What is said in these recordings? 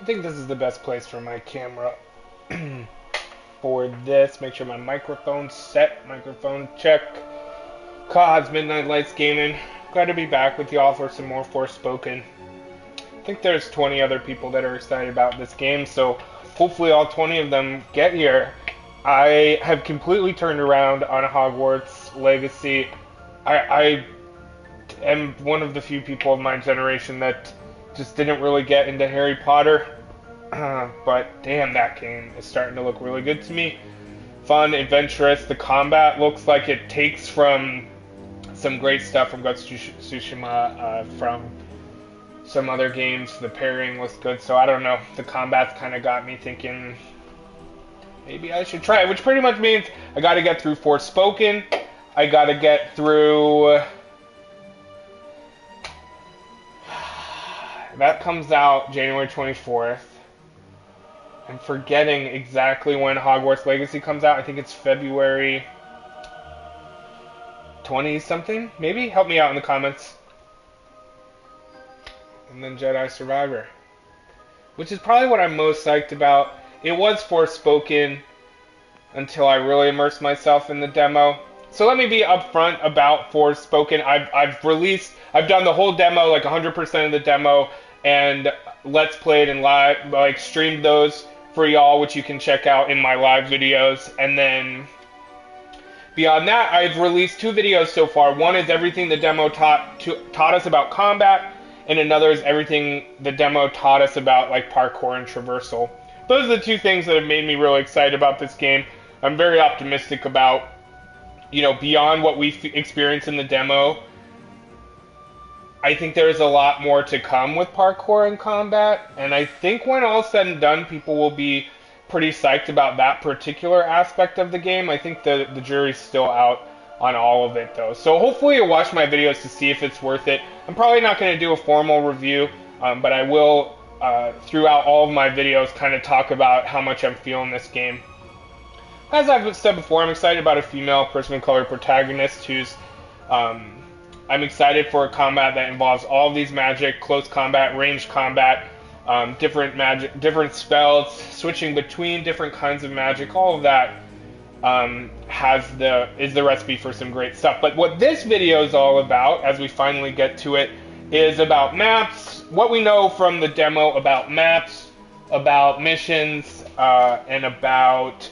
I think this is the best place for my camera for this. Make sure my microphone's set. Microphone check. COD's Midnight Lights Gaming. Glad to be back with y'all for some more Forspoken. I think there's 20 other people that are excited about this game, so hopefully all 20 of them get here. I have completely turned around on Hogwarts Legacy. I am one of the few people of my generation that just didn't really get into Harry Potter. But damn, that game is starting to look really good to me. Fun, adventurous. The combat looks like it takes from some great stuff from Ghost of Tsushima, from some other games. The pairing looks good, so I don't know. The combat's kind of got me thinking maybe I should try it, which pretty much means I got to get through Forspoken. I got to get through... That comes out January 24th. I'm forgetting exactly when Hogwarts Legacy comes out. I think it's February 20-something, maybe? Help me out in the comments. And then Jedi Survivor, which is probably what I'm most psyched about. It was Forspoken until I really immersed myself in the demo. So let me be upfront about Forspoken. I've done the whole demo, like 100% of the demo, and let's played and live, like streamed those for y'all, which you can check out in my live videos. And then beyond that, I've released 2 videos so far. One is everything the demo taught us about combat, and another is everything the demo taught us about like parkour and traversal. Those are the 2 things that have made me really excited about this game. I'm very optimistic about, you know, beyond what we experienced in the demo. I think there's a lot more to come with parkour and combat, and I think when all said and done, people will be pretty psyched about that particular aspect of the game. I think the jury's still out on all of it, though. So hopefully you'll watch my videos to see if it's worth it. I'm probably not going to do a formal review, but I will, throughout all of my videos, kind of talk about how much I'm feeling this game. As I've said before, I'm excited about a female person of color protagonist who's... I'm excited for a combat that involves all of these magic, close combat, ranged combat, different magic, different spells, switching between different kinds of magic. All of that is the recipe for some great stuff. But what this video is all about, as we finally get to it, is about maps. What we know from the demo about maps, about missions, and about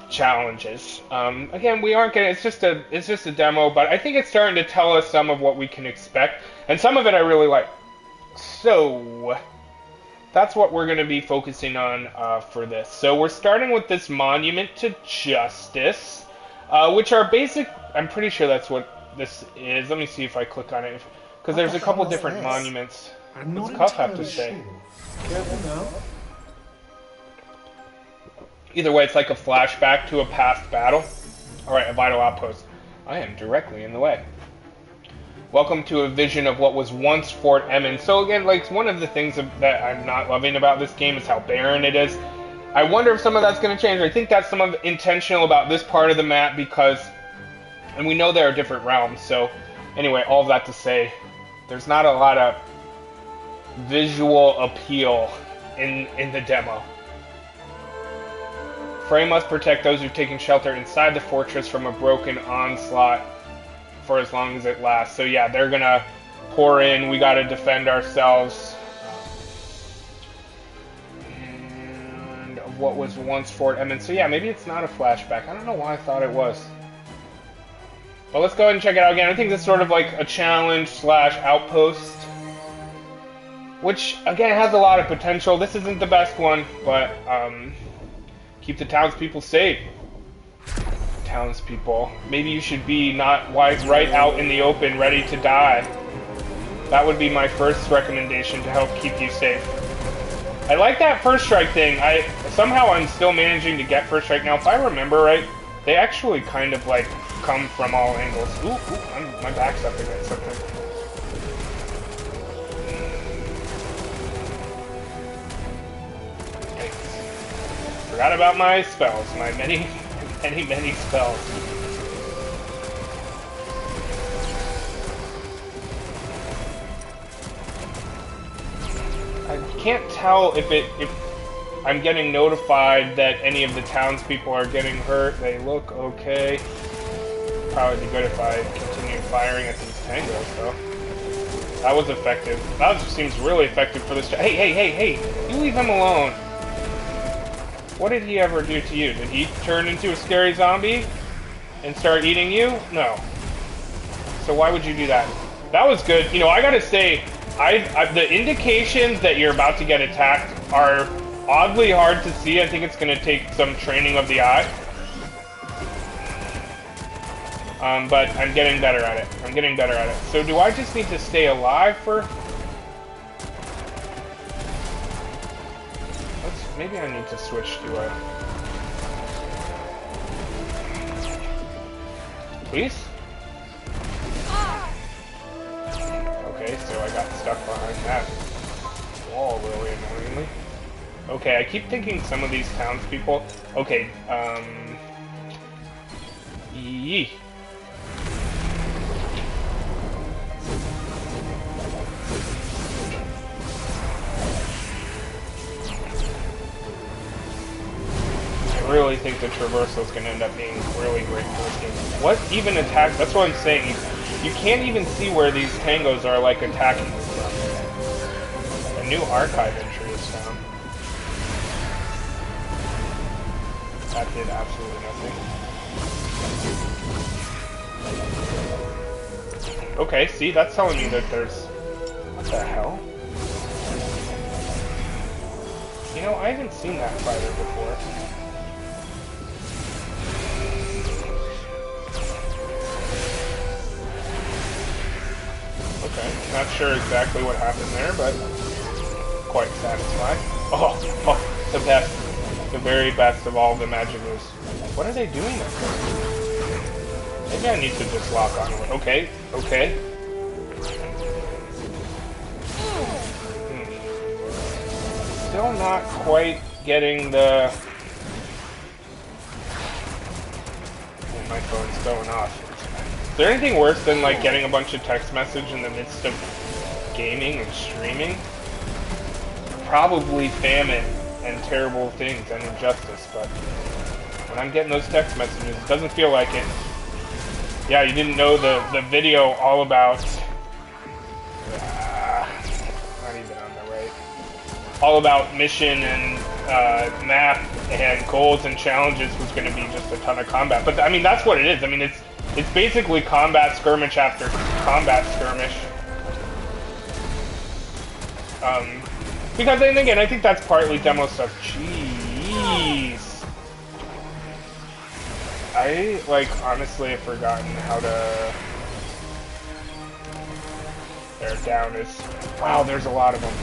challenges. Again, we aren't gonna. It's just a demo, but I think it's starting to tell us some of what we can expect, and some of it I really like. So that's what we're going to be focusing on for this. So we're starting with this Monument to Justice, which are basic. I'm pretty sure that's what this is. Let me see if I click on it, because there's a couple different monuments. What's Cuff have to say? Careful now. Either way, it's like a flashback to a past battle. Alright, a vital outpost. I am directly in the way. Welcome to a vision of what was once Fort Emmons. So again, like, one of the things that I'm not loving about this game is how barren it is. I wonder if some of that's going to change. I think that's some of the intentional about this part of the map because, and we know there are different realms, so anyway, all of that to say, there's not a lot of visual appeal in the demo. Frey must protect those who've taken shelter inside the fortress from a broken onslaught for as long as it lasts. So yeah, they're gonna pour in. We gotta defend ourselves. And what was once Fort Emmons. So yeah, maybe it's not a flashback. I don't know why I thought it was. But let's go ahead and check it out again. I think this is sort of like a challenge / outpost, which again has a lot of potential. This isn't the best one, but keep the townspeople safe. Townspeople. Maybe you should be not right out in the open, ready to die. That would be my first recommendation to help keep you safe. I like that first strike thing. Somehow I'm still managing to get first strike. Now, if I remember right, they actually kind of like come from all angles. Ooh, my back's up against something. Forgot about my spells, my many spells. I can't tell if I'm getting notified that any of the townspeople are getting hurt. They look okay. Probably be good if I continue firing at these tangos, though. That was effective. That seems really effective for this. Hey, hey, hey, hey! You leave him alone. What did he ever do to you? Did he turn into a scary zombie and start eating you? No. So why would you do that? That was good. You know, I gotta say, the indications that you're about to get attacked are oddly hard to see. I think it's gonna take some training of the eye. But I'm getting better at it. I'm getting better at it. So do I just need to stay alive for... Maybe I need to switch to a... Please? Okay, so I got stuck behind that wall really annoyingly. Okay, I keep thinking some of these townspeople... Okay, Yee. I really think the traversal is going to end up being really great for this game. What even attack? That's what I'm saying. You can't even see where these tangos are like attacking from. A new archive entry is found. That did absolutely nothing. Okay, see, that's telling me that there's... What the hell? You know, I haven't seen that fighter before. Okay, not sure exactly what happened there, but quite satisfied. Oh, the best. The very best of all the magic moves. What are they doing up there? Maybe I need to just lock on. Okay, okay. Still not quite getting the... Oh, my phone's going off. Is there anything worse than like getting a bunch of text message in the midst of gaming and streaming? Probably famine and terrible things and injustice, but when I'm getting those text messages, it doesn't feel like it. Yeah, you didn't know the video all about not even on the right. All about mission and map and goals and challenges was going to be just a ton of combat. But I mean, that's what it is. I mean, it's basically combat skirmish after combat skirmish. Because then again, I think that's partly demo stuff. Jeez. I, like, honestly have forgotten how to... There, down is... Wow, there's a lot of them.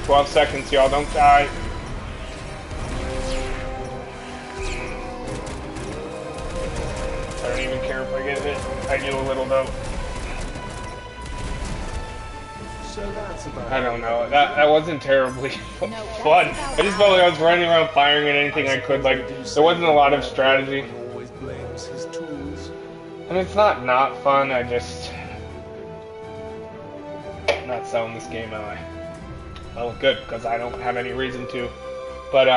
"12 seconds, y'all, don't die." I don't even care if I get hit. I do a little though. So that's about I don't know. That wasn't terribly fun. I just felt like I was running around firing at anything I could. Like, there wasn't a lot of strategy. always blames his tools. And it's not fun. I just... not selling this game, am I? Well, good, because I don't have any reason to. But,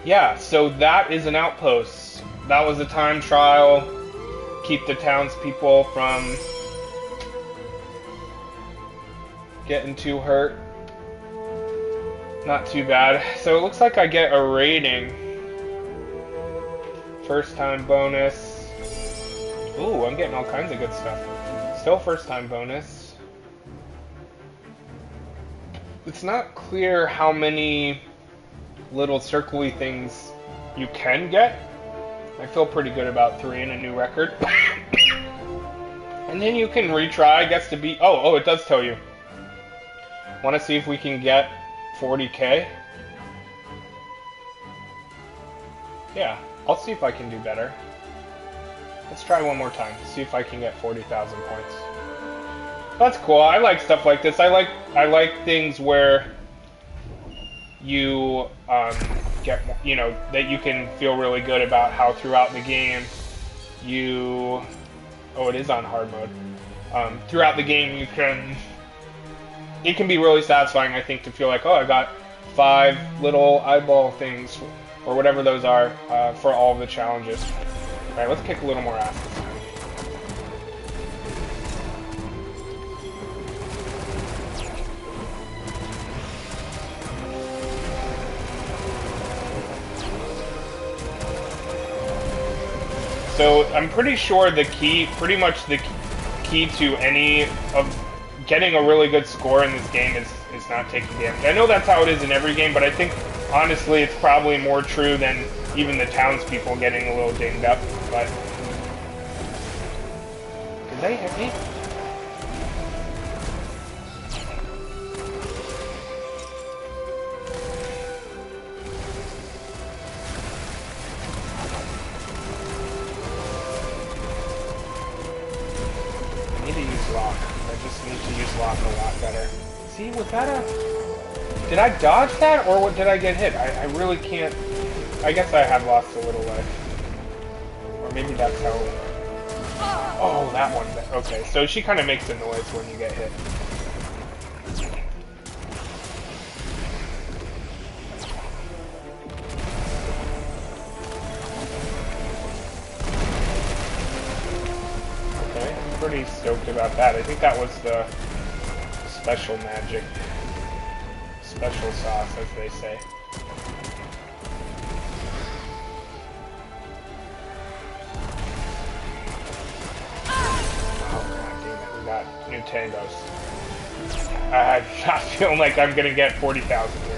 yeah, so that is an outpost. That was a time trial. Keep the townspeople from getting too hurt. Not too bad. So it looks like I get a rating. First time bonus. Ooh, I'm getting all kinds of good stuff. Still first time bonus. It's not clear how many little circly things you can get. I feel pretty good about 3 and a new record. And then you can retry, I guess, to beat... Oh, it does tell you. Want to see if we can get 40k? Yeah, I'll see if I can do better. Let's try one more time, see if I can get 40,000 points. That's cool. I like stuff like this. I like things where you get, you know, that you can feel really good about how throughout the game you... Oh, it is on hard mode. throughout the game, it can be really satisfying, I think, to feel like, oh, I got 5 little eyeball things, or whatever those are, for all of the challenges. Alright, let's kick a little more ass this time. So I'm pretty sure pretty much the key to any of getting a really good score in this game is not taking damage. I know that's how it is in every game, but I think honestly it's probably more true than even the townspeople getting a little dinged up. But did they hit me? Lock. I just need to use lock a lot better. See, was that a... Did I dodge that, or did I get hit? I really can't... I guess I have lost a little life. Or maybe that's how... Oh, that one. Okay, so she kind of makes a noise when you get hit. Pretty stoked about that. I think that was the special magic, special sauce, as they say. Oh god damn it, we got new tangos. I'm not feeling like I'm gonna get 40,000 here.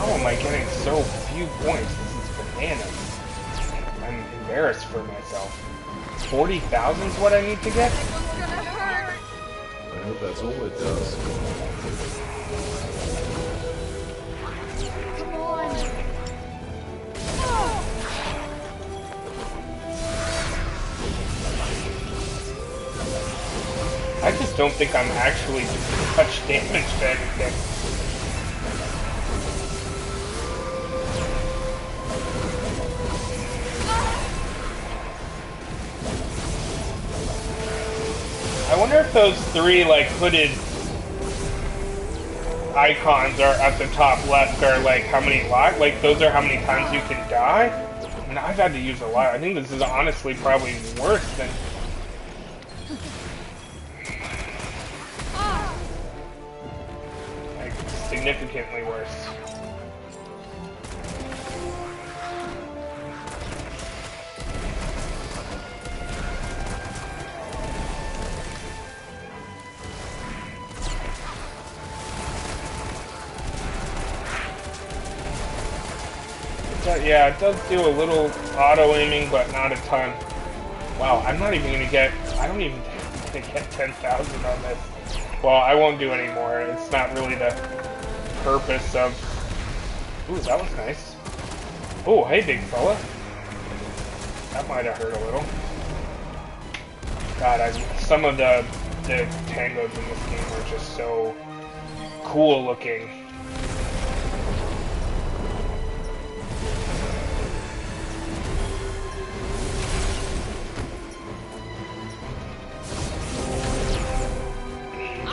Am I getting so few points? This is bananas. I'm embarrassed for myself. 40,000 is what I need to get? I hope that's all it does. Come on. I just don't think I'm actually doing much damage to anything. I wonder if those 3 like hooded icons are at the top left are like how many like those are how many times you can die. I mean, I've had to use a lot. I think this is honestly probably worse than like significantly worse. Yeah, it does do a little auto-aiming, but not a ton. Wow, I'm not even gonna get... I don't even think I'm gonna get 10,000 on this. Well, I won't do any more. It's not really the purpose of... Ooh, that was nice. Oh, hey, big fella. That might have hurt a little. God, some of the tangos in this game are just so cool looking.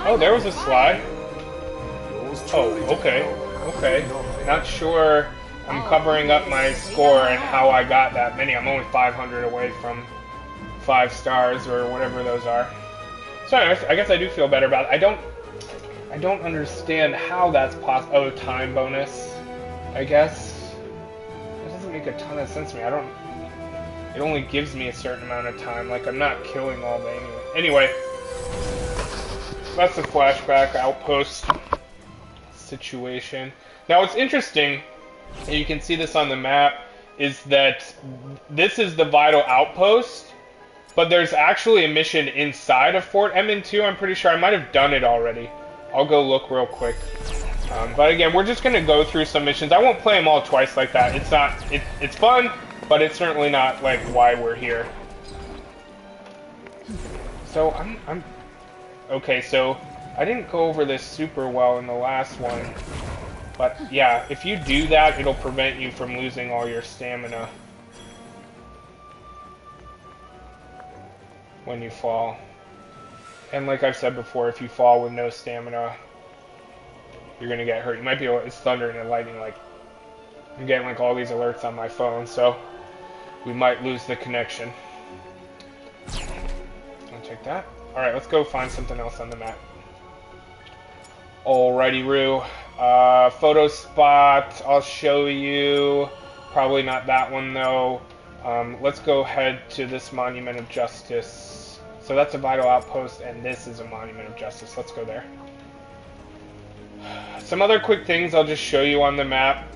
Oh, there was a slide. Oh, okay. Okay. Not sure I'm covering up my score and how I got that many. I'm only 500 away from 5 stars or whatever those are. So anyways, I guess I do feel better about it. I don't understand how that's possible. Oh, time bonus, I guess. That doesn't make a ton of sense to me. It only gives me a certain amount of time. Like, I'm not killing all day anyway. That's the flashback outpost situation. Now, what's interesting, and you can see this on the map, is that this is the vital outpost, but there's actually a mission inside of Fort MN2. I'm pretty sure I might have done it already. I'll go look real quick. But again, we're just going to go through some missions. I won't play them all twice like that. It's not, it's fun, but it's certainly not like why we're here. So I'm okay, so I didn't go over this super well in the last one. But yeah, if you do that, it'll prevent you from losing all your stamina when you fall. And like I've said before, if you fall with no stamina, you're gonna get hurt. You might be able, it's thundering and lightning, like I'm getting like all these alerts on my phone, so we might lose the connection. I'll take that. Alright, let's go find something else on the map. Alrighty, Roo. Photo spot, I'll show you. Probably not that one though. Let's go head to this Monument of Justice. So that's a vital outpost, and this is a Monument of Justice. Let's go there. Some other quick things I'll just show you on the map.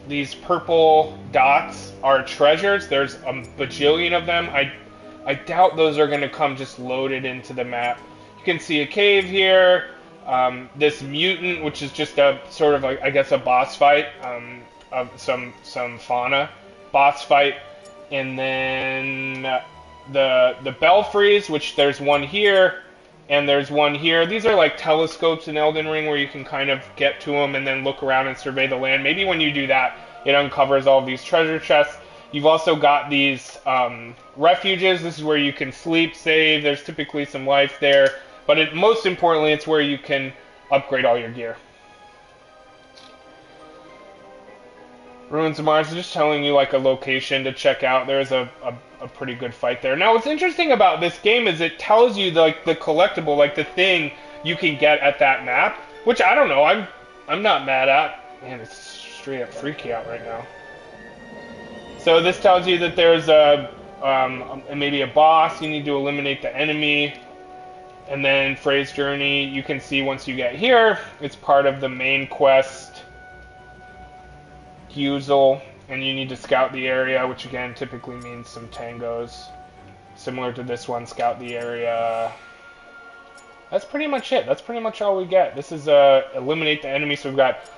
These purple dots are treasures. There's a bajillion of them. I doubt those are going to come just loaded into the map. You can see a cave here. This mutant, which is just a sort of, I guess, a boss fight of some fauna boss fight, and then the belfries, which there's one here and there's one here. These are like telescopes in Elden Ring where you can kind of get to them and then look around and survey the land. Maybe when you do that, it uncovers all of these treasure chests. You've also got these refuges. This is where you can sleep, save. There's typically some life there. But most importantly, it's where you can upgrade all your gear. Ruins of Mars, just telling you like a location to check out. There's a pretty good fight there. Now, what's interesting about this game is it tells you like the collectible, like the thing you can get at that map, which I don't know. I'm not mad at. Man, it's straight up freaky out right now. So this tells you that there's maybe a boss. You need to eliminate the enemy. And then Frey's Journey, you can see once you get here, it's part of the main quest, Gusel, and you need to scout the area, which again typically means some tangos. Similar to this one, scout the area. That's pretty much it. That's pretty much all we get. This is eliminate the enemy, so we've got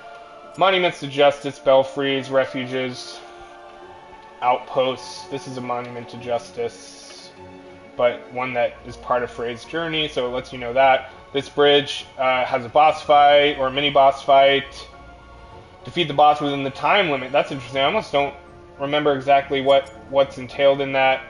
monuments to justice, belfries, refuges, outposts. This is a monument to justice, but one that is part of Frey's Journey, so it lets you know that. This bridge has a boss fight, or a mini-boss fight. Defeat the boss within the time limit. That's interesting. I almost don't remember exactly what's entailed in that.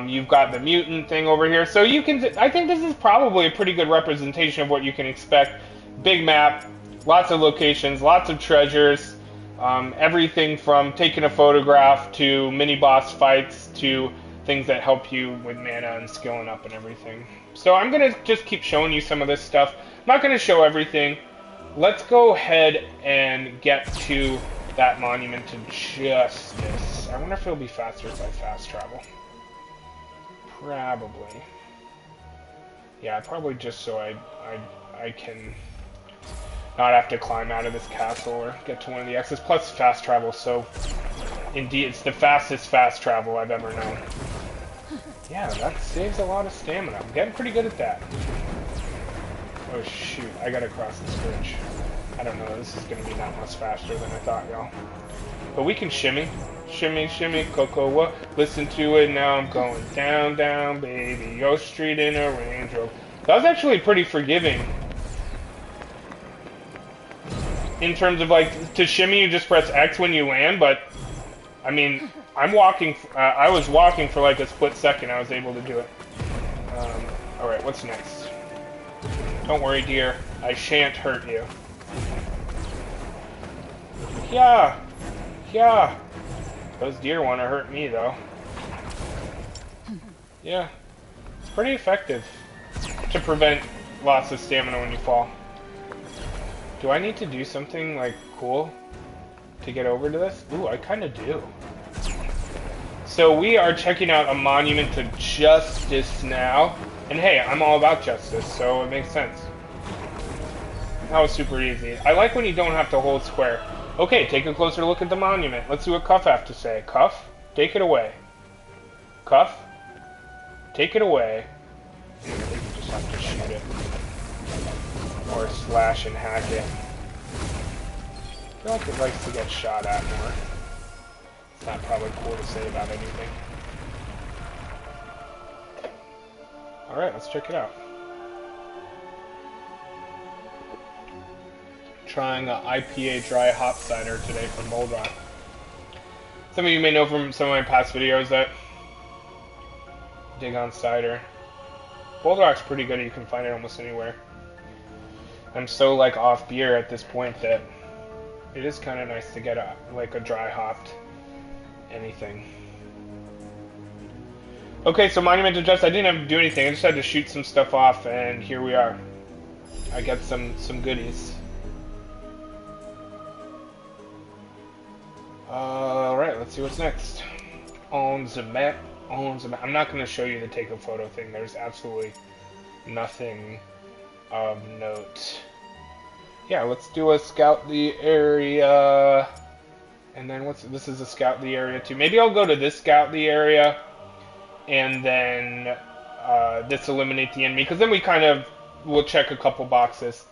You've got the mutant thing over here. So you can... I think this is probably a pretty good representation of what you can expect. Big map, lots of locations, lots of treasures. Everything from taking a photograph to mini-boss fights to things that help you with mana and skilling up and everything. So I'm going to just keep showing you some of this stuff. I'm not going to show everything. Let's go ahead and get to that Monument to Justice. I wonder if it'll be faster if I fast travel. Probably. Yeah, probably just so I can not have to climb out of this castle or get to one of the exits. Plus fast travel, so indeed it's the fastest fast travel I've ever known. Yeah, that saves a lot of stamina. I'm getting pretty good at that. Oh shoot, I gotta cross this bridge. I don't know, this is gonna be that much faster than I thought, y'all. But we can shimmy. Shimmy, shimmy, cocoa, what? Listen to it, now I'm going down, down, baby. Yo street in a Range Rover. That was actually pretty forgiving. In terms of like, to shimmy you just press X when you land, but I mean, I was walking for like a split second, I was able to do it. Alright, what's next? Don't worry, dear. I shan't hurt you. Yeah. Yeah. Those deer want to hurt me, though. Yeah. It's pretty effective to prevent loss of stamina when you fall. Do I need to do something, like, cool to get over to this? Ooh, I kind of do. So we are checking out a Monument to Justice now. And hey, I'm all about justice, so it makes sense. That was super easy. I like when you don't have to hold square. Okay, take a closer look at the monument. Let's see what Cuff have to say. Cuff, take it away. Cuff, take it away. I think you just have to shoot it. Or slash and hack it. I feel like it likes to get shot at more. It's not probably cool to say about anything. Alright, let's check it out. Trying a IPA dry hop cider today from Bold Rock. Some of you may know from some of my past videos that dig on cider. Bold Rock's pretty good, you can find it almost anywhere. I'm so like off beer at this point that it is kind of nice to get a dry hopped anything. Okay, so Monument to Justice, I didn't have to do anything, I just had to shoot some stuff off, and here we are. I got some goodies. Alright, let's see what's next. On the map, I'm not going to show you the take a photo thing, there's absolutely nothing of note. Yeah, let's do a scout the area, and then this is a scout the area too. Maybe I'll go to this scout the area, and then this eliminate the enemy, because then we kind of will check a couple boxes.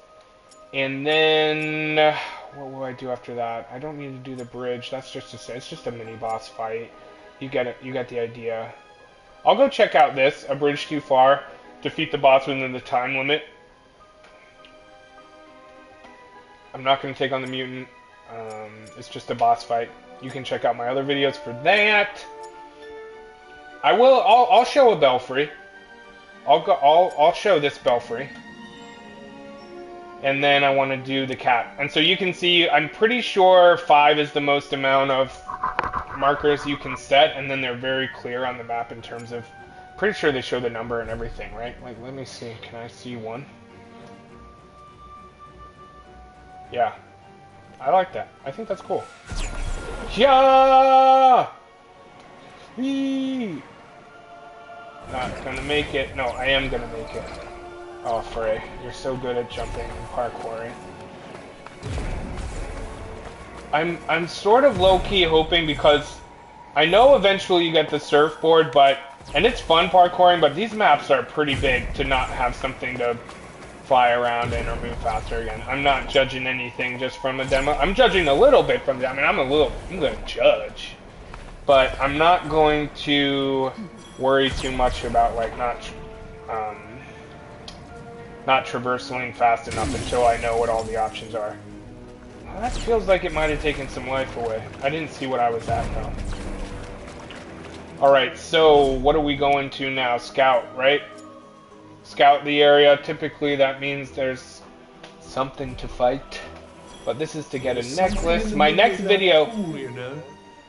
And then what will I do after that? I don't need to do the bridge. That's just it's just a mini boss fight. You get it. You get the idea. I'll go check out this. A bridge too far. Defeat the boss within the time limit. I'm not going to take on the mutant. It's just a boss fight. You can check out my other videos for that. I'll show a belfry. I'll show this belfry. And then I want to do the cat. And so you can see, I'm pretty sure 5 is the most amount of markers you can set, and then they're very clear on the map in terms of, pretty sure they show the number and everything, right? Like, let me see, can I see 1? Yeah. I like that. I think that's cool. Yeah! Whee! Not gonna make it. No, I am gonna make it. Oh, Frey, you're so good at jumping and parkouring. I'm sort of low-key hoping, because I know eventually you get the surfboard, and it's fun parkouring, but these maps are pretty big to not have something to fly around in or move faster again. I'm not judging anything just from a demo. I'm judging a little bit from the, I'm gonna judge. But I'm not going to worry too much about, like, not traversing fast enough until I know what all the options are. Well, that feels like it might have taken some life away. I didn't see what I was at, though. Alright, so what are we going to now? Scout, right? Scout the area. Typically that means there's something to fight. But this is to get a necklace. My next video...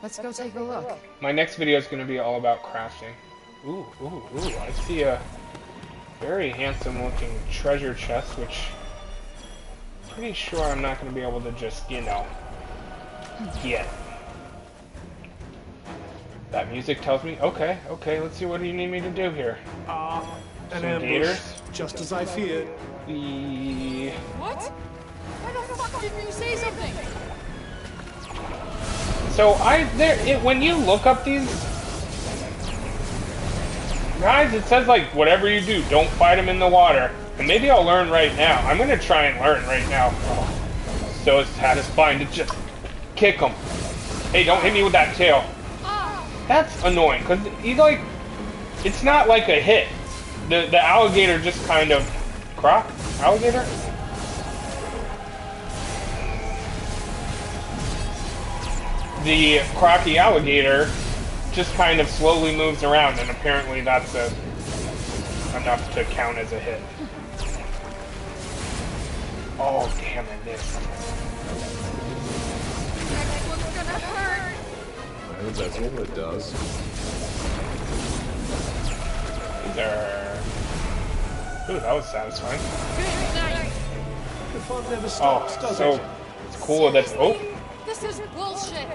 Let's go take a look. My next video is going to be all about crafting. Ooh, I see a very handsome looking treasure chest, which I'm pretty sure I'm not going to be able to just, you know, get. That music tells me, okay, let's see, what do you need me to do here? An ambush, gators? just as I feared. What? Why the fuck didn't you say something? So when you look up these guys, it says like whatever you do, don't fight them in the water. And maybe I'll learn right now. I'm gonna try and learn right now. Oh, so satisfying to just kick them. Hey, don't hit me with that tail. That's annoying because he's like, it's not like a hit. The alligator just kind of alligator. The crocky alligator just kind of slowly moves around, and apparently that's enough to count as a hit. Oh damn, I missed. Next one's gonna hurt. I hope that's all it does. Ooh, that was satisfying. Midnite. The fun never stops, does so it? it's cool that This is bullshit.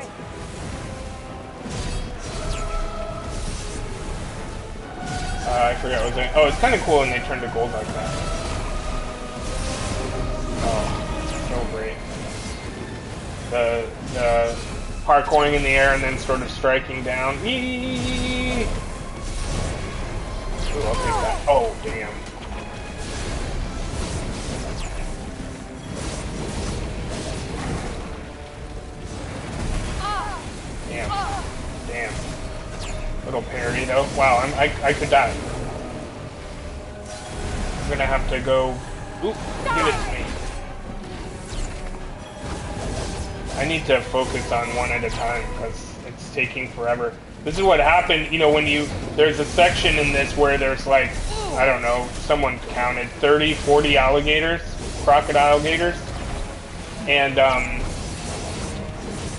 I forgot what I was doing. Oh, it's kind of cool when they turn to gold like that. Oh, so great. the parkouring in the air and then sort of striking down. Eee! Ooh, I'll take that. Oh, damn. Damn. Damn. Little parry though. Wow, I could die. I'm gonna have to go. Oop, give it to me. I need to focus on one at a time because it's taking forever. This is what happened, you know, when there's a section in this where there's like, I don't know, someone counted 30, 40 alligators, crocodile gators, and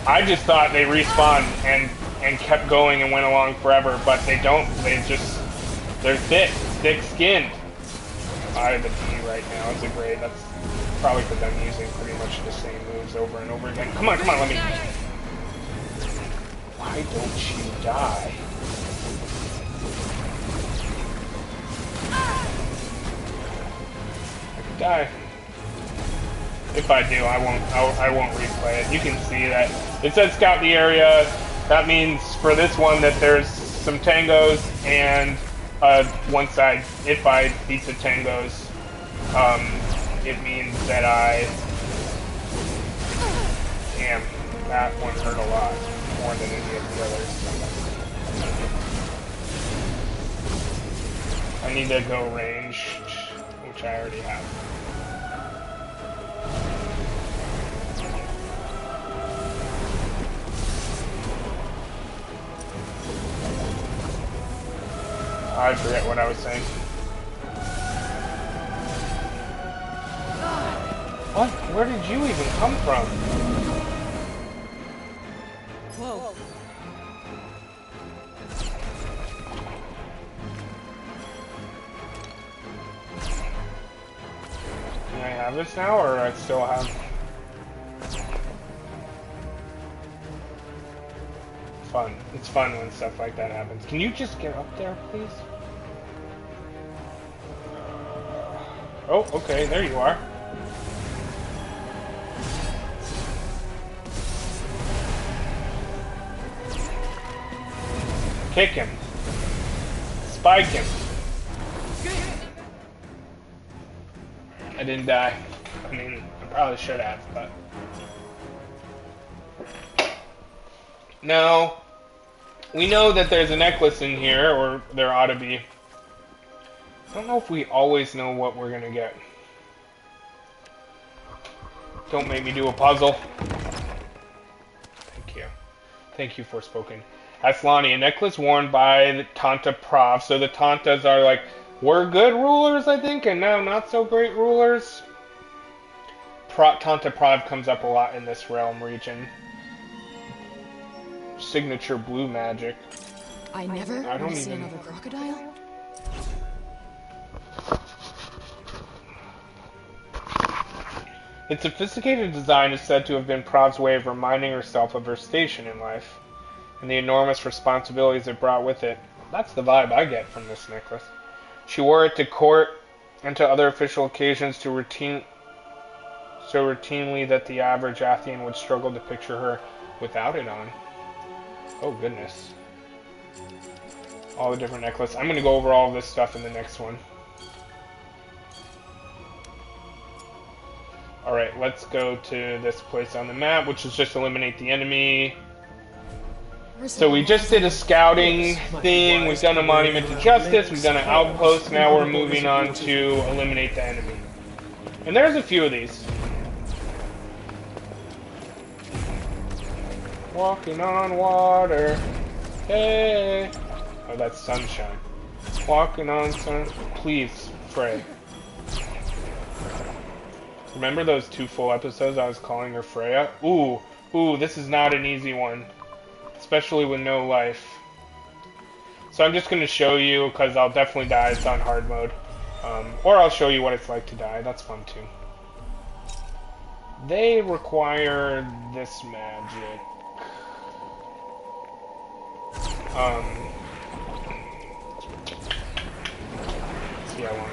I just thought they respawned and kept going and went along forever, but they don't. They're thick-skinned. I have a D right now. It's a grade. That's probably because I'm using pretty much the same moves over and over again. Come on, let me. Why don't you die? I could die. If I do, I won't replay it. You can see that it says scout the area. That means for this one that there's some tangos and one side. If I beat the tangos, it means that damn, that one hurt a lot more than any of the others. I need to go range, which I already have. I forget what I was saying. What? Where did you even come from? Whoa. Can I have this now, or I still have... Fun. It's fun when stuff like that happens. Can you just get up there, please? Oh, okay, there you are. Kick him. Spike him. I didn't die. I mean, I probably should have, but... Now, we know that there's a necklace in here, or there ought to be. I don't know if we always know what we're gonna get. Don't make me do a puzzle. Thank you. Thank you, Forspoken. Aslani, a necklace worn by the Tanta Prav. So the Tantas are like, we're good rulers, I think, and now not so great rulers. Tanta Prav comes up a lot in this realm region. Signature blue magic. I never I don't see even... another crocodile. Its sophisticated design is said to have been Prav's way of reminding herself of her station in life and the enormous responsibilities it brought with it. That's the vibe I get from this necklace. She wore it to court and to other official occasions so routinely that the average Athian would struggle to picture her without it on. Oh goodness. All the different necklaces. I'm going to go over all of this stuff in the next one. Alright, let's go to this place on the map, which is just eliminate the enemy. So we just did a scouting thing, we've done a monument to justice, we've done an outpost, now we're moving on to eliminate the enemy. And there's a few of these. Walking on water, hey. Oh, that's sunshine. Walking on sun. Please, Frey. Remember those 2 full episodes I was calling her Freya? Ooh, this is not an easy one. Especially with no life. So I'm just going to show you, because I'll definitely die, it's on hard mode. Or I'll show you what it's like to die, that's fun too. They require this magic. See, I want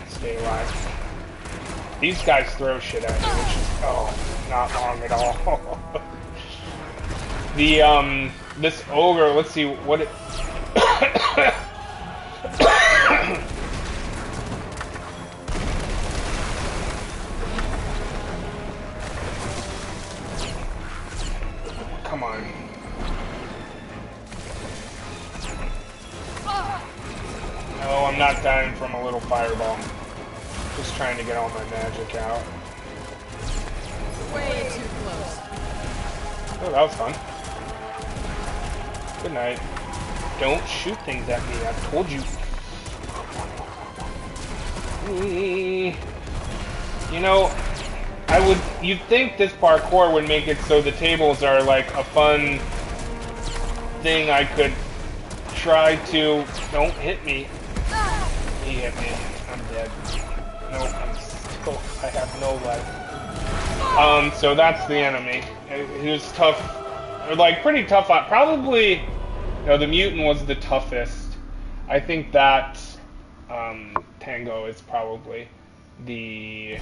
to stay alive. These guys throw shit at me, which is... Oh. not long at all. The this ogre, let's see what it come on. No, I'm not dying from a little fireball. Just trying to get all my magic out. Way too close. Oh, that was fun. Good night. Don't shoot things at me, I've told you. You know, you'd think this parkour would make it so the tables are like a fun thing I could try to... Don't hit me. He hit me. I'm dead. Nope, I have no life. So that's the enemy. He was tough, or like pretty tough. Probably, the mutant was the toughest. I think that Tango is probably the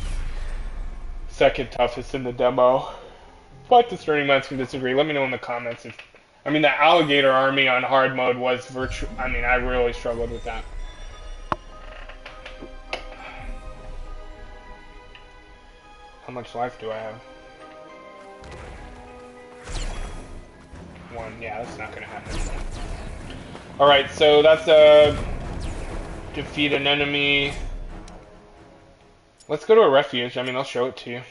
second toughest in the demo. But the Discerning Minds can disagree. Let me know in the comments if. I mean, the alligator army on hard mode was I mean, I really struggled with that. How much life do I have? 1. Yeah, that's not gonna happen. Alright, so that's defeat an enemy. Let's go to a refuge. I mean, I'll show it to you.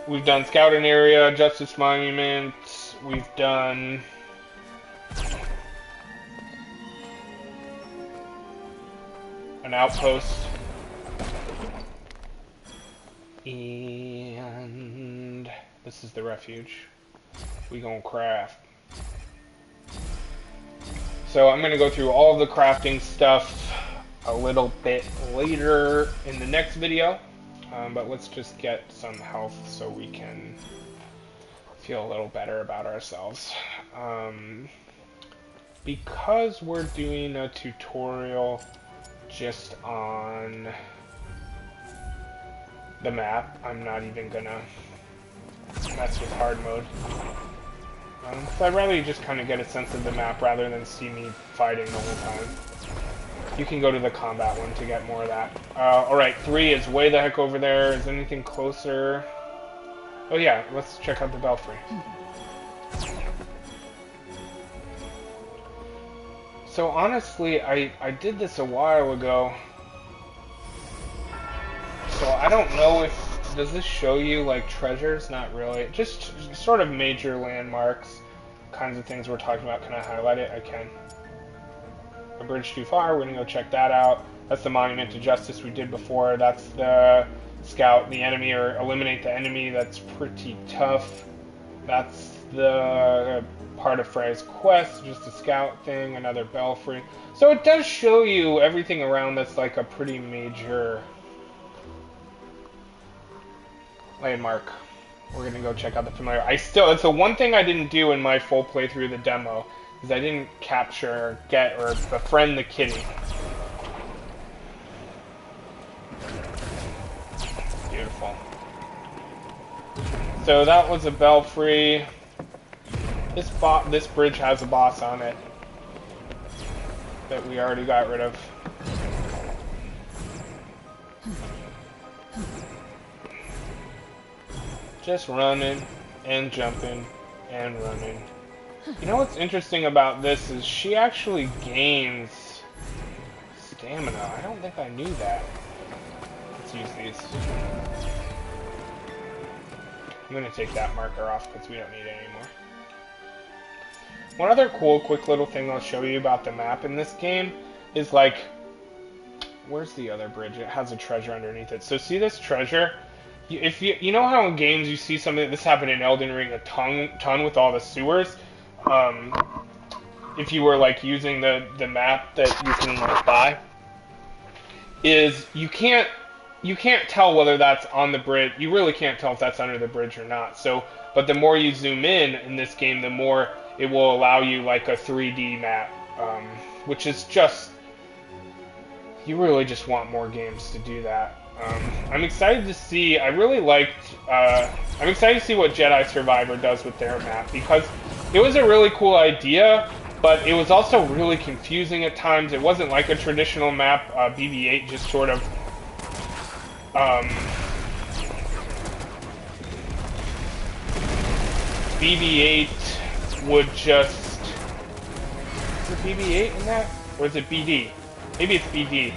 We've done scouting area, Justice Monument, we've done an outpost, and this is the refuge. We gonna craft. So I'm gonna go through all of the crafting stuff a little bit later in the next video, but let's just get some health so we can feel a little better about ourselves. Because we're doing a tutorial just on the map, I'm not even gonna mess with hard mode. So I'd rather you just kind of get a sense of the map rather than see me fighting the whole time. You can go to the combat one to get more of that. Alright, 3 is way the heck over there. Is anything closer? Oh yeah, let's check out the belfry. So honestly, I did this a while ago. So I don't know if... Does this show you, like, treasures? Not really. Just sort of major landmarks. Kinds of things we're talking about. Can I highlight it? I can. A bridge too far. We're going to go check that out. That's the Monument to Justice we did before. That's the scout the enemy, or eliminate the enemy. That's pretty tough. That's the part of Frey's quest. Just a scout thing. Another belfry. So it does show you everything around that's like a pretty major landmark. We're gonna go check out the familiar. It's the one thing I didn't do in my full playthrough of the demo, is I didn't capture, get, or befriend the kitty. Beautiful. So that was a belfry. This bridge has a boss on it that we already got rid of. Just running and jumping and running. You know what's interesting about this is she actually gains stamina. I don't think I knew that. Let's use these. I'm going to take that marker off because we don't need it anymore. One other cool, quick little thing I'll show you about the map in this game is, like, where's the other bridge? It has a treasure underneath it. So see this treasure? If you know how in games you see something, this happened in Elden Ring a ton with all the sewers. If you were like using the map that you can like buy, is you can't tell whether that's on the bridge. You really can't tell if that's under the bridge or not. So, but the more you zoom in this game, the more it will allow you like a 3D map, which is just, you really just want more games to do that. I'm excited to see. I really liked. I'm excited to see what Jedi Survivor does with their map, because it was a really cool idea, but it was also really confusing at times. It wasn't like a traditional map. BB-8 just sort of. BB-8 would just. Is it BB-8 in that, or is it BD? Maybe it's BD.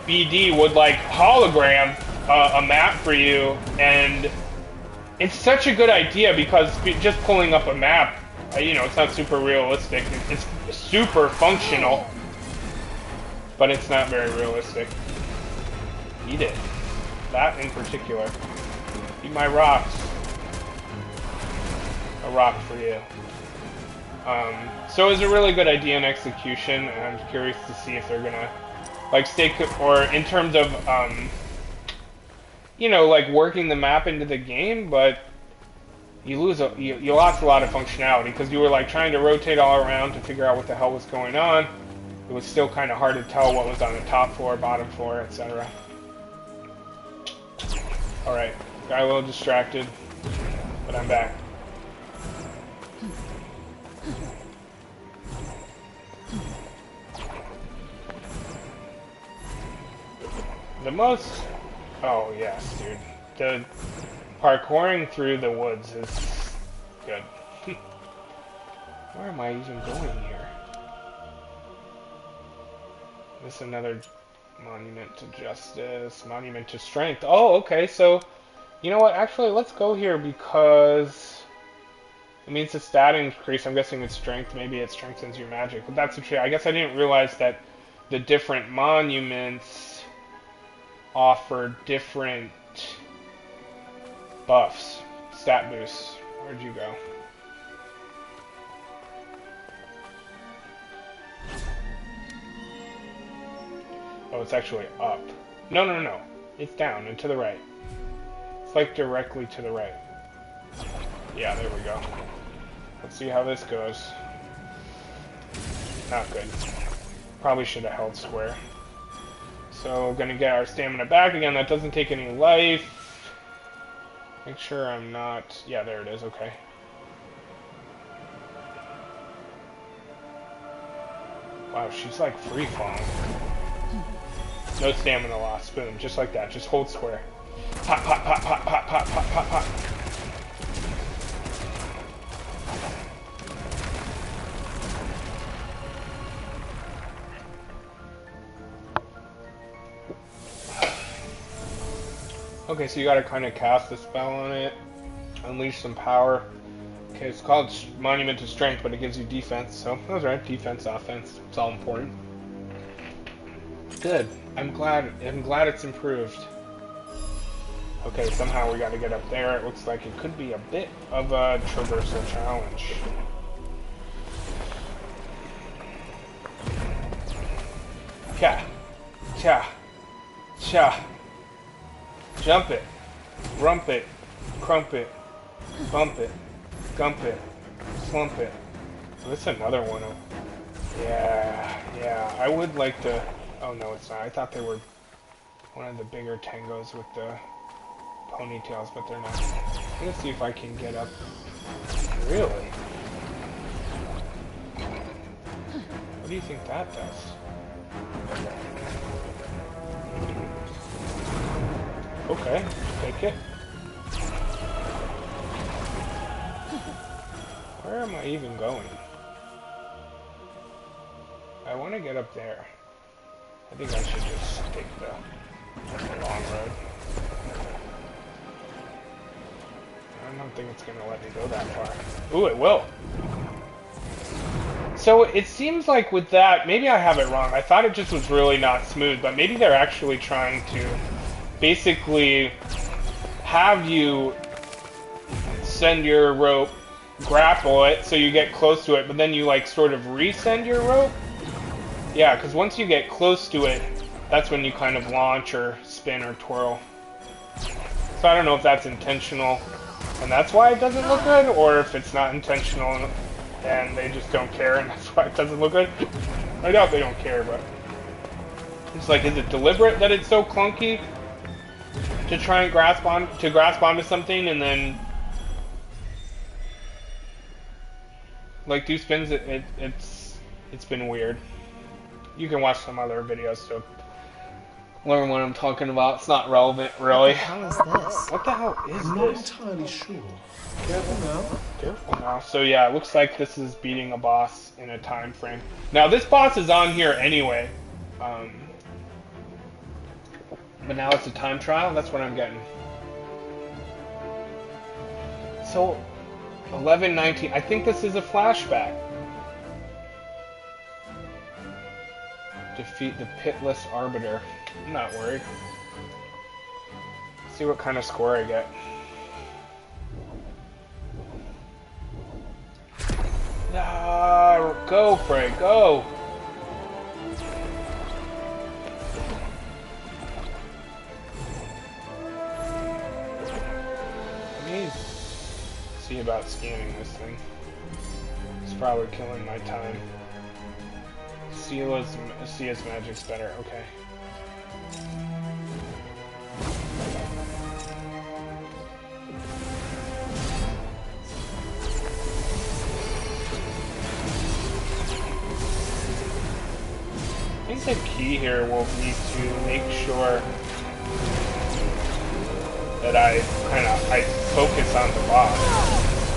BD would like hologram a map for you, and it's such a good idea because just pulling up a map, you know, it's not super realistic. It's super functional, but it's not very realistic. Eat it. That in particular. Eat my rocks. A rock for you. So it was a really good idea in execution, and I'm curious to see if they're gonna like or in terms of you know, like working the map into the game, but you lost a lot of functionality because you were like trying to rotate all around to figure out what the hell was going on. It was still kind of hard to tell what was on the top floor, bottom floor, etc. Alright, got a little distracted, but I'm back. The most... Oh, yes, dude. The parkouring through the woods is good. Where am I even going here? This is another monument to justice, monument to strength. Oh, okay, so... You know what, actually, let's go here because... It means the stat increase. I'm guessing it's strength. Maybe it strengthens your magic. But that's okay. I guess I didn't realize that the different monuments offer different buffs, stat boosts. Where'd you go? Oh, it's actually up. No, no, no. It's down and to the right. It's like directly to the right. Yeah, there we go. Let's see how this goes. Not good. Probably should have held square. So, gonna get our stamina back again. That doesn't take any life. Make sure I'm not... Yeah, there it is. Okay. Wow, she's like free falling. No stamina loss. Boom. Just like that. Just hold square. Pop, pop, pop, pop, pop, pop, pop, pop, pop. Okay, so you gotta kind of cast a spell on it, unleash some power. Okay, it's called Monument to Strength, but it gives you defense, so that's right, defense, offense, it's all important. Good. I'm glad it's improved. Okay, somehow we gotta get up there. It looks like it could be a bit of a traversal challenge. Cha, cha, cha. Jump it, rump it, crump it, bump it, gump it, slump it. So this is another one. Yeah, I would like to... Oh no, it's not. I thought they were one of the bigger tangos with the ponytails, but they're not. I'm gonna see if I can get up. Really? What do you think that does? Okay, take it. Where am I even going? I want to get up there. I think I should just take the long road. I don't think it's going to let me go that far. Ooh, it will! So it seems like with that, maybe I have it wrong. I thought it just was really not smooth, but maybe they're actually trying to basically have you send your rope, grapple it so you get close to it, but then you like sort of resend your rope. Yeah, because once you get close to it, that's when you kind of launch or spin or twirl. So I don't know if that's intentional and that's why it doesn't look good, or if it's not intentional and they just don't care and that's why it doesn't look good. I doubt they don't care, but It's like, is it deliberate that it's so clunky to try and grasp onto something and then like do spins? It's been weird. You can watch some other videos to learn what I'm talking about. It's not relevant, really. What the hell is this? What the hell is I'm not this? entirely sure. Careful now. Careful now. So yeah, it looks like this is beating a boss in a time frame. Now this boss is on here anyway. But now it's a time trial, that's what I'm getting. So, 11:19, I think this is a flashback. Defeat the pitless arbiter. I'm not worried. See what kind of score I get. Ah, go, Frey, go! See about scanning this thing. It's probably killing my time. Sia's magic's better, okay. I think the key here will be to make sure that I focus on the boss.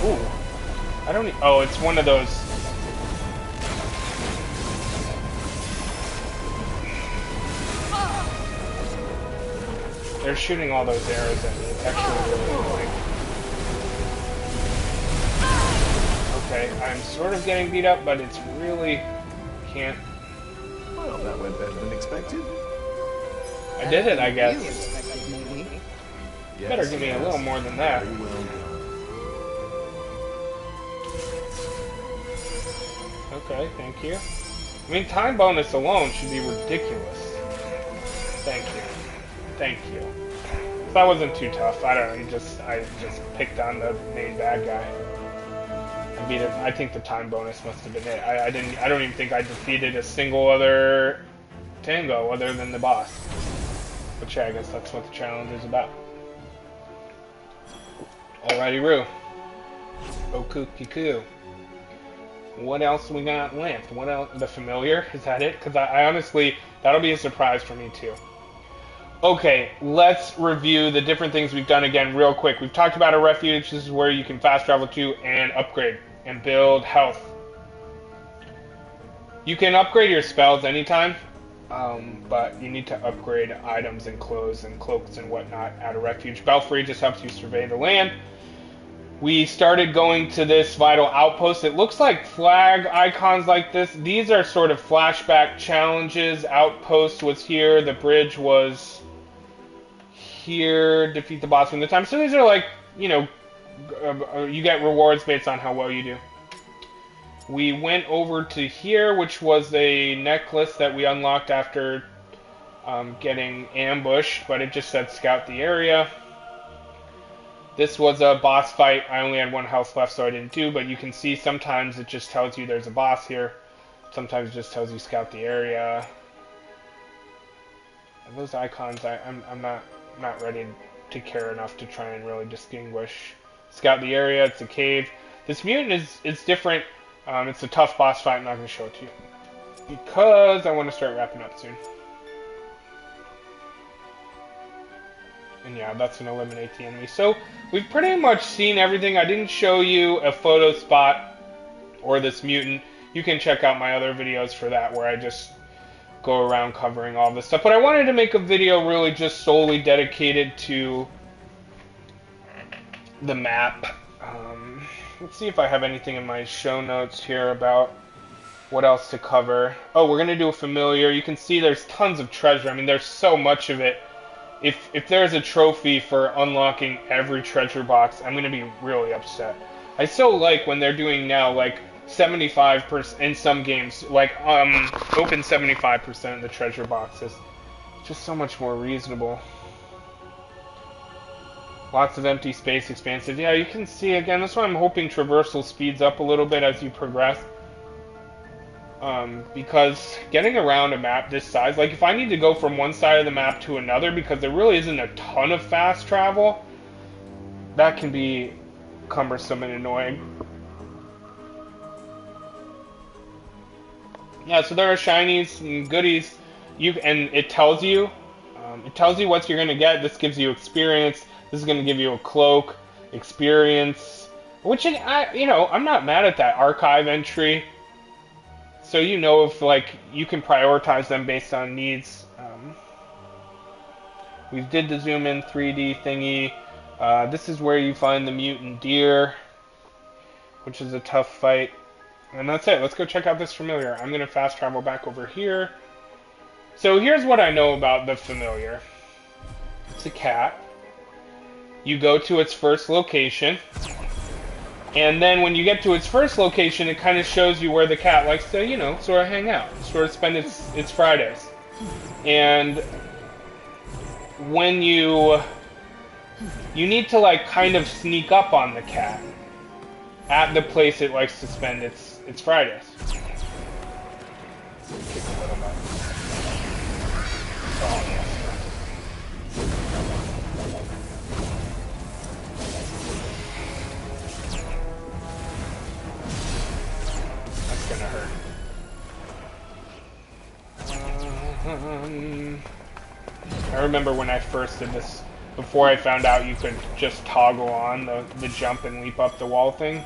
Ooh. I don't oh, it's one of those. They're shooting all those arrows at me. It's actually really annoying. Okay, I'm sort of getting beat up, but it's really can't. Well, that went better than expected. I did it, I guess. Yes, Better give me a little more than that. Very well done. Okay, thank you. I mean, time bonus alone should be ridiculous. Thank you. Thank you. That wasn't too tough. I don't know. I just picked on the main bad guy. I beat it. I think the time bonus must have been it. I don't even think I defeated a single other tango other than the boss. Which I guess that's what the challenge is about. Alrighty, Roo. Okukiku. What else we got left? What else? The familiar? Is that it? Because I honestly, that'll be a surprise for me too. Okay, let's review the different things we've done again real quick. We've talked about a refuge. This is where you can fast travel to and upgrade and build health. You can upgrade your spells anytime, but you need to upgrade items and clothes and cloaks and whatnot at a refuge. Belfry just helps you survey the land. We started going to this vital outpost. It looks like flag icons like this. These are sort of flashback challenges. Outpost was here. The bridge was here. Defeat the boss in the time. So these are like, you know, you get rewards based on how well you do. We went over to here, which was a necklace that we unlocked after getting ambushed, but it just said scout the area. This was a boss fight. I only had 1 health left, so I didn't do, but you can see sometimes it just tells you there's a boss here. Sometimes it just tells you scout the area. And those icons, I'm not ready to care enough to try and really distinguish. Scout the area, it's a cave. This mutant is different. It's a tough boss fight. I'm not going to show it to you because I want to start wrapping up soon. And yeah, that's an eliminate the enemy. So we've pretty much seen everything. I didn't show you a photo spot or this mutant. You can check out my other videos for that where I just go around covering all this stuff. But I wanted to make a video really just solely dedicated to the map. Let's see if I have anything in my show notes here about what else to cover. Oh, we're going to do a familiar. You can see there's tons of treasure. I mean, there's so much of it. If there's a trophy for unlocking every treasure box, I'm going to be really upset. I so like when they're doing now, like, 75% in some games, like, open 75% of the treasure boxes. It's just so much more reasonable. Lots of empty space, expansive. Yeah, you can see, again, that's why I'm hoping traversal speeds up a little bit as you progress. because getting around a map this size, like if I need to go from one side of the map to another because there really isn't a ton of fast travel, that can be cumbersome and annoying. Yeah, so there are shinies and goodies, and it tells you what you're gonna get. This gives you experience. This is gonna give you a cloak, experience, which I'm not mad at that archive entry. So if like you can prioritize them based on needs. We did the zoom in 3D thingy. This is where you find the mutant deer, which is a tough fight. And that's it. Let's go check out this familiar. I'm going to fast travel back over here. So here's what I know about the familiar. It's a cat. You go to its first location. And then when you get to its first location, it kind of shows you where the cat likes to, sort of hang out. Sort of spend its Fridays. And when you need to, like, kind of sneak up on the cat at the place it likes to spend its Fridays. Kick a little bit. Oh, yes. That's gonna hurt. I remember when I first did this, before I found out you could just toggle on the jump and leap up the wall thing.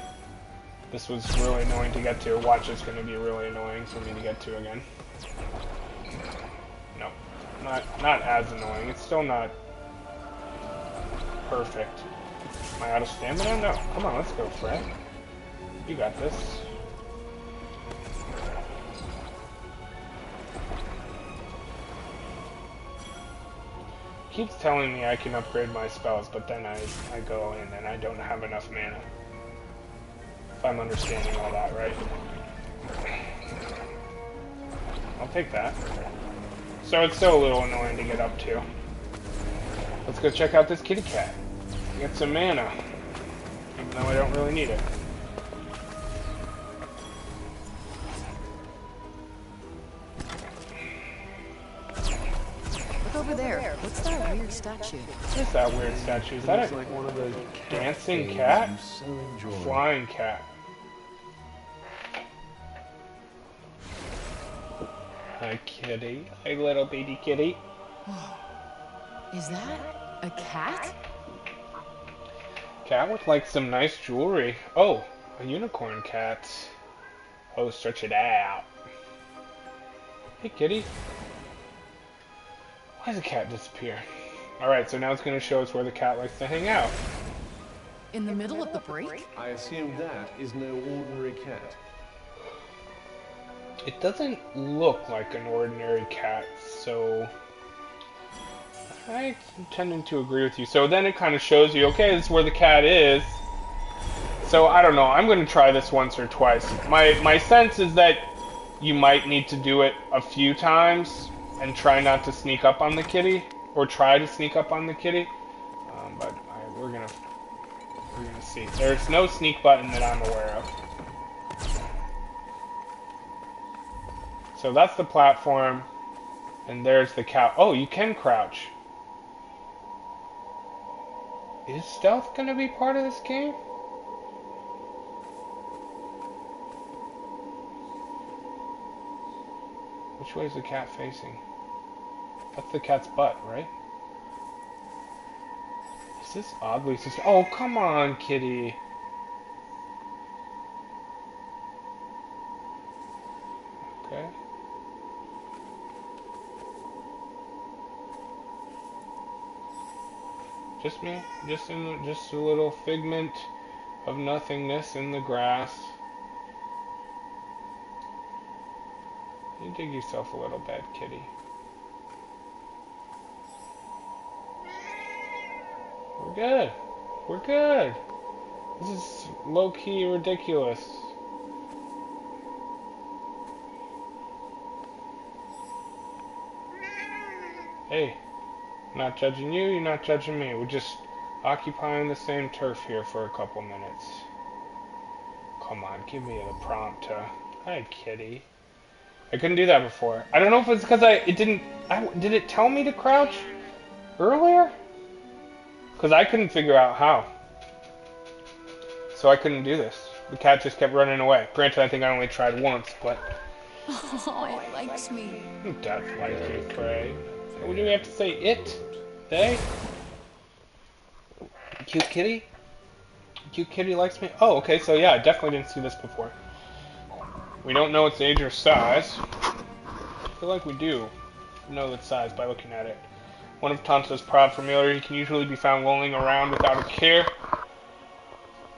This was really annoying to get to. Watch, it's going to be really annoying for me to get to again. No, not as annoying. It's still not perfect. Am I out of stamina? No. Come on, let's go, Frey. You got this. Keeps telling me I can upgrade my spells, but then I go in and I don't have enough mana. If I'm understanding all that right. I'll take that. So it's still a little annoying to get up to. Let's go check out this kitty cat. Get some mana. Even though I don't really need it. Over there. What's that weird statue? What is that weird statue? Is that a like one of those dancing cat? you so enjoy. Flying cat. Hi, kitty. Hi, little baby kitty. Is that a cat? Cat with like some nice jewelry. Oh, a unicorn cat. Oh, stretch it out. Hey, kitty. Why does the cat disappear? Alright, so now it's going to show us where the cat likes to hang out. In the middle of the break? I assume that is no ordinary cat. It doesn't look like an ordinary cat, so I'm tending to agree with you. So then it kind of shows you, okay, this is where the cat is. So I don't know, I'm going to try this once or twice. My sense is that you might need to do it a few times and try not to sneak up on the kitty, or try to sneak up on the kitty. But we're gonna see. There's no sneak button that I'm aware of. So that's the platform, and there's the cow. Oh, you can crouch. Is stealth gonna be part of this game? Which way is the cat facing? That's the cat's butt, right? Is this oddly system? Oh, come on, kitty. Okay. Just me? Just a little figment of nothingness in the grass. You dig yourself a little bed, kitty. We're good. We're good. This is low-key ridiculous. Hey, I'm not judging you, you're not judging me. We're just occupying the same turf here for a couple minutes. Come on, give me the prompt to... Hi, kitty. I couldn't do that before. I don't know if it's because did it tell me to crouch earlier? Because I couldn't figure out how. So I couldn't do this. The cat just kept running away. Granted, I think I only tried once, but... Oh, it likes me. Who does like you, Frey? What do we have to say? It? They? Cute kitty? Cute kitty likes me? Oh, okay, so yeah, I definitely didn't see this before. We don't know its age or size. I feel like we do know its size by looking at it. One of Tanta's proud familiar, he can usually be found rolling around without a care.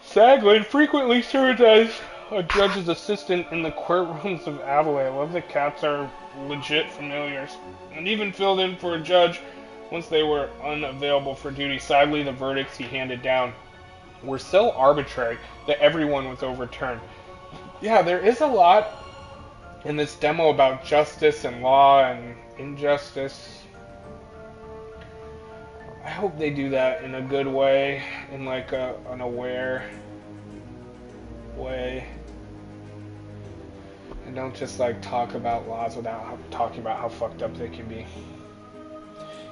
Saglin frequently serves as a judge's assistant in the courtrooms of Adelaide. I love that cats are legit familiars. And even filled in for a judge once they were unavailable for duty. Sadly, the verdicts he handed down were so arbitrary that everyone was overturned. Yeah, there is a lot in this demo about justice and law and injustice. I hope they do that in a good way, in like an aware way. And don't just like talk about laws without talking about how fucked up they can be.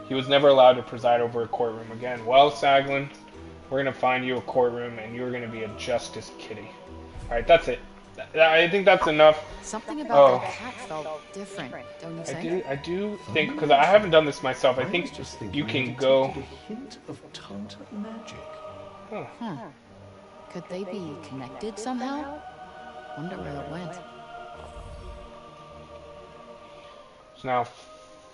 He was never allowed to preside over a courtroom again. Well, Saglin, we're gonna find you a courtroom and you're gonna be a justice kitty. Alright, that's it. I think that's enough. Something about that cat felt different, don't you think? I do think, because I haven't done this myself, I think you can go... A hint of Tanta magic. Huh. Could they be connected somehow? Wonder where it went. It's now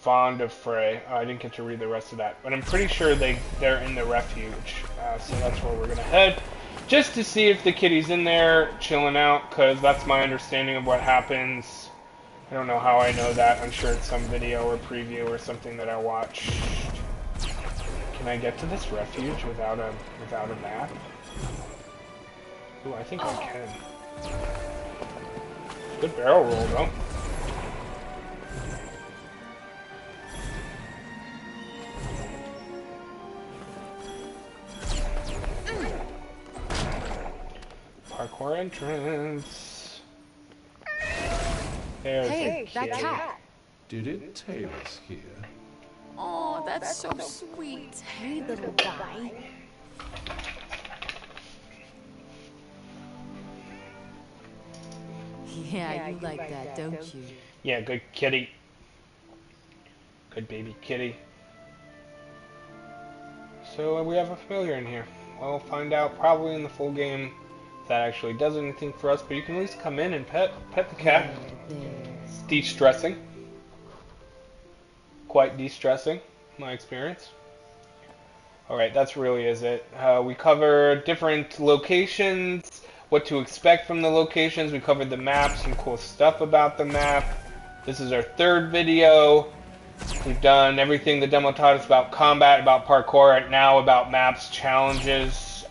fond of Frey. I didn't get to read the rest of that, but I'm pretty sure they're in the refuge, so that's where we're gonna head. Just to see if the kitty's in there, chilling out, because that's my understanding of what happens. I don't know how I know that. I'm sure it's some video or preview or something that I watched. Can I get to this refuge without a map? Ooh, I think I can. Good barrel roll, though. Parkour entrance. There's Hey, that cat. Did it tail us here? Oh, that's so sweet. Hey, little guy. Yeah, you like that, don't you? Yeah, good kitty. Good baby kitty. So we have a familiar in here. We'll find out probably in the full game if that actually does anything for us, but you can at least come in and pet the cat. It's de-stressing. Quite de-stressing, my experience. Alright, that's really is it. We covered different locations, what to expect from the locations. We covered the map, some cool stuff about the map. This is our third video. We've done everything the demo taught us about combat, about parkour, and now about maps, challenges,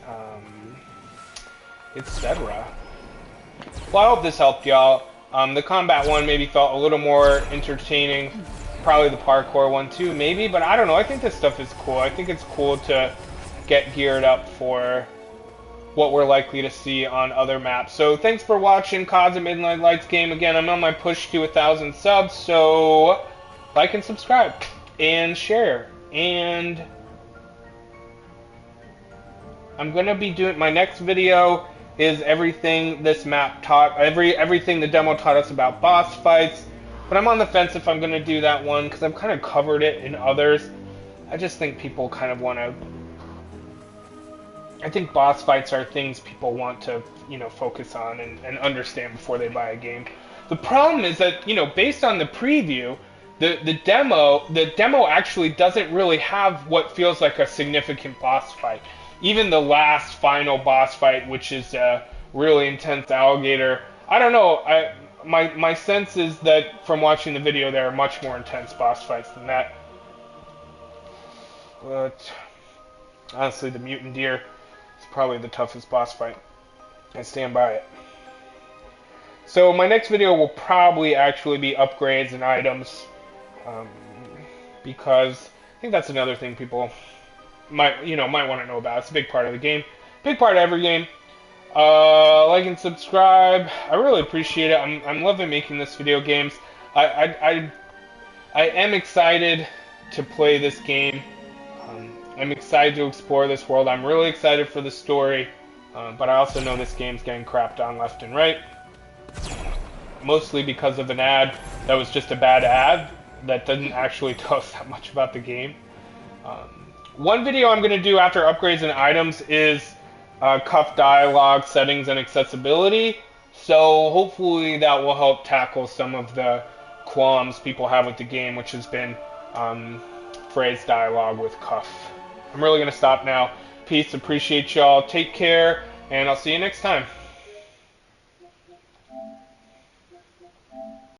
etc. Well, I hope this helped y'all. The combat one maybe felt a little more entertaining. Probably the parkour one too, maybe, but I don't know. I think this stuff is cool. I think it's cool to get geared up for what we're likely to see on other maps. So thanks for watching COD's and Midnight Lights game. Again, I'm on my push to 1,000 subs, so like and subscribe and share. And I'm gonna be doing my next video is everything this map taught, everything the demo taught us about boss fights. But I'm on the fence if I'm gonna do that one because I've kind of covered it in others. I just think people kind of want to. I think boss fights are things people want to, focus on and understand before they buy a game. The problem is that, based on the preview, the demo actually doesn't really have what feels like a significant boss fight. Even the last final boss fight, which is a really intense alligator, I don't know. My sense is that from watching the video, there are much more intense boss fights than that. But honestly, the mutant deer is probably the toughest boss fight. I stand by it. So my next video will probably actually be upgrades and items, because I think that's another thing people might want to know about. It's a big part of the game, big part of every game. Like and subscribe. I really appreciate it. I'm loving making this video games. I am excited to play this game. I'm excited to explore this world. I'm really excited for the story, but I also know this game's getting crapped on left and right. Mostly because of an ad that was just a bad ad that didn't actually tell us that much about the game. One video I'm going to do after upgrades and items is cuff dialogue, settings, and accessibility. So hopefully that will help tackle some of the qualms people have with the game, which has been Frey's dialogue with Cuff. I'm really going to stop now. Peace, appreciate y'all. Take care, and I'll see you next time.